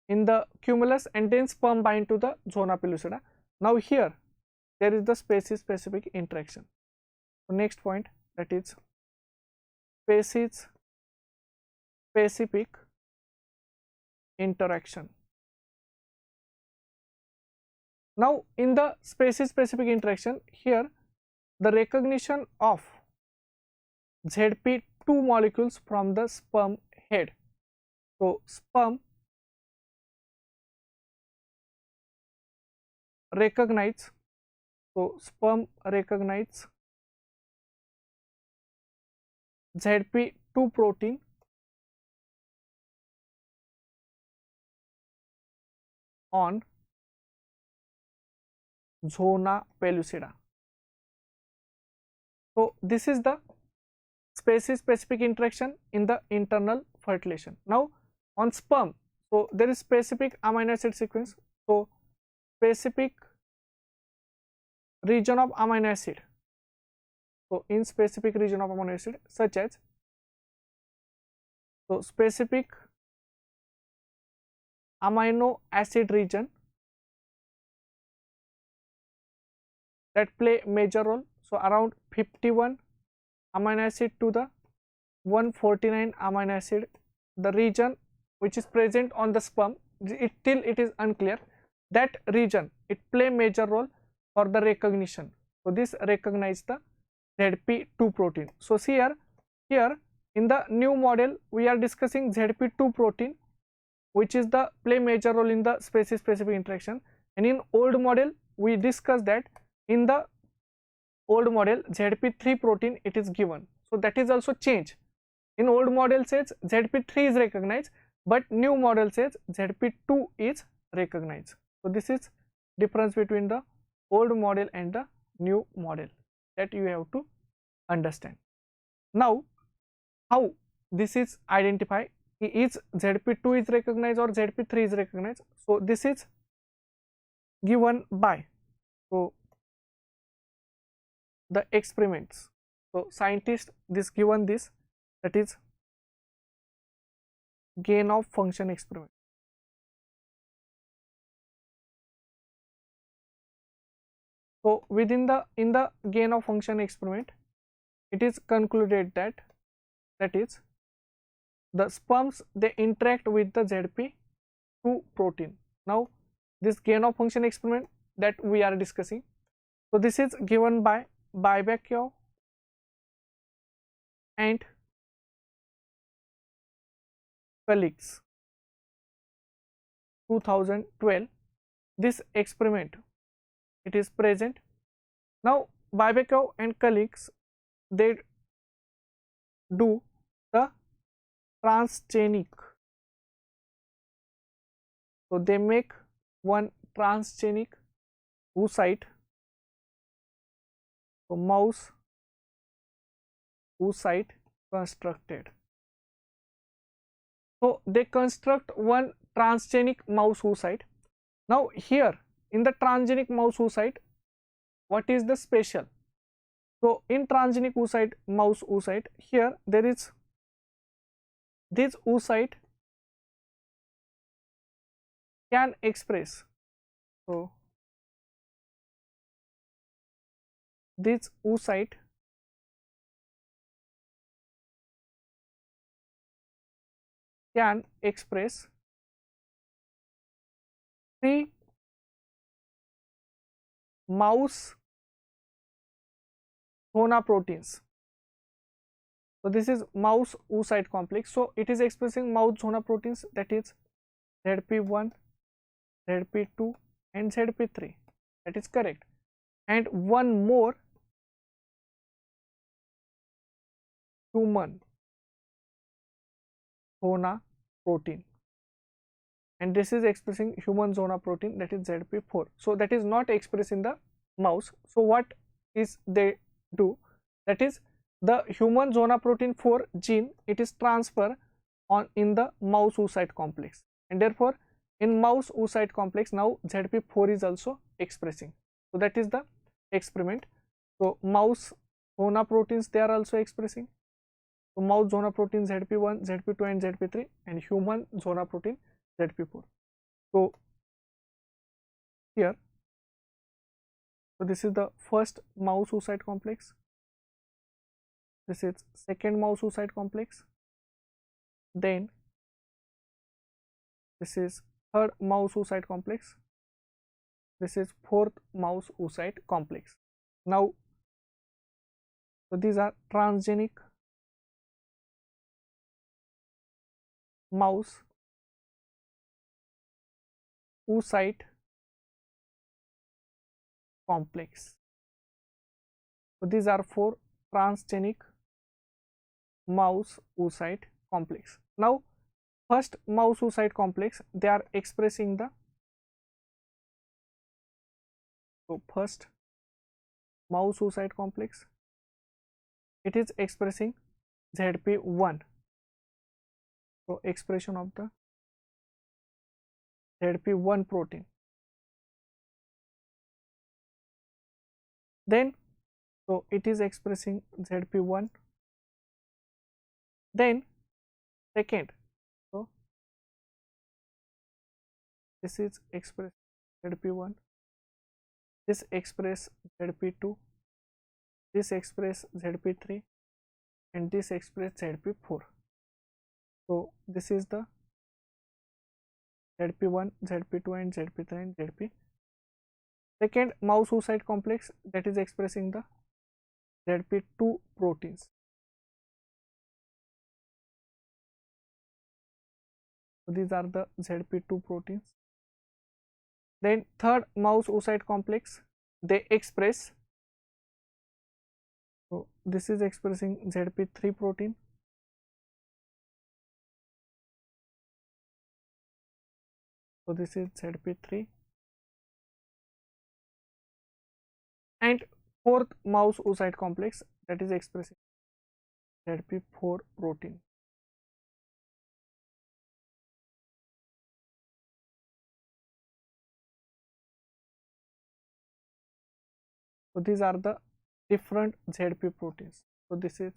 in the cumulus and then sperm bind to the zona pellucida. Now here there is the species specific interaction. So next point, that is species specific interaction. Now in the species specific interaction, here the recognition of ZP2 molecules from the sperm head. So sperm recognize, so sperm recognize ZP2 protein on zona pellucida. So this is the species specific interaction in the internal fertilization. Now on sperm, so there is specific amino acid sequence. So specific region of amino acid. So in specific region of amino acid, such as, so specific amino acid region that play major role. So around 51 amino acid to the 149 amino acid, the region which is present on the sperm, till it is unclear. That region, it play major role for the recognition. So this recognize the ZP2 protein. So here in the new model we are discussing ZP2 protein, which is the play major role in the species specific interaction, and in old model we discussed that in the old model ZP3 protein it is given. So that is also change. In old model says ZP3 is recognized, but new model says ZP2 is recognized. So this is difference between the old model and the new model, that you have to understand. Now how this is identified, is ZP2 is recognized or ZP3 is recognized? So this is given by, so the experiments. So scientists this given this, that is gain of function experiment. So within the, in the gain of function experiment, it is concluded that, that is the sperms they interact with the ZP2 protein. Now this gain of function experiment that we are discussing, so this is given by Bibekov and colleagues, 2012. This experiment, it is present. Now Bibekov and colleagues, they do the transgenic, so they make one transgenic oocyte, so mouse oocyte constructed. So they construct one transgenic mouse oocyte. Now here in the transgenic mouse oocyte, what is the special? So in transgenic oocyte, mouse oocyte, here there is this oocyte can express. So this oocyte can express three mouse zona proteins. So this is mouse oocyte complex. So it is expressing mouse zona proteins, that is ZP1, ZP2 and ZP3. That is correct. And one more human zona protein, and this is expressing human zona protein, that is ZP4. So that is not expressed in the mouse. So what is they do, that is the human zona protein 4 gene, it is transfer on in the mouse oocyte complex, and therefore in mouse oocyte complex now ZP4 is also expressing. So that is the experiment. So mouse zona proteins they are also expressing. So mouse zona protein ZP1, ZP2 and ZP3, and human zona protein ZP4. So here, so this is the first mouse oocyte complex. This is second mouse oocyte complex. Then this is third mouse oocyte complex. This is fourth mouse oocyte complex. Now, so these are transgenic mouse oocyte complex. So these are four transgenic mouse oocyte complex. Now first mouse oocyte complex, they are expressing the, so first mouse oocyte complex, it is expressing ZP1. So expression of the ZP1 protein. Then so it is expressing ZP1. Then second, so this is express ZP1, this express ZP2, this express ZP3 and this express ZP4. So this is the ZP1, ZP2 and ZP3 and ZP. Second mouse oocyte complex, that is expressing the ZP2 proteins. So these are the ZP2 proteins. Then third mouse oocyte complex, they express, so this is expressing ZP3 protein. So this is ZP3. And fourth mouse oocyte complex, that is expressing ZP4 protein. So these are the different ZP proteins. So this is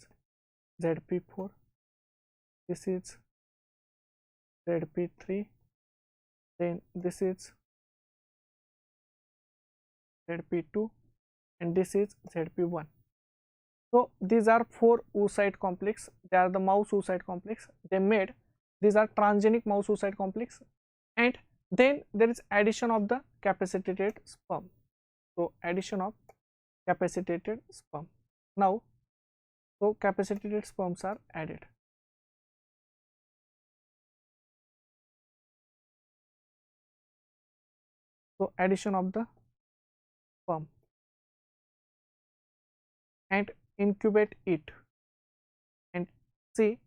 ZP4, this is ZP3, then this is ZP2 and this is ZP1. So these are four oocyte complex, they are the mouse oocyte complex they made. These are transgenic mouse oocyte complex, and then there is addition of the capacitated sperm. So addition of capacitated sperm. Now so capacitated sperms are added. So addition of the sperm and incubate it, and see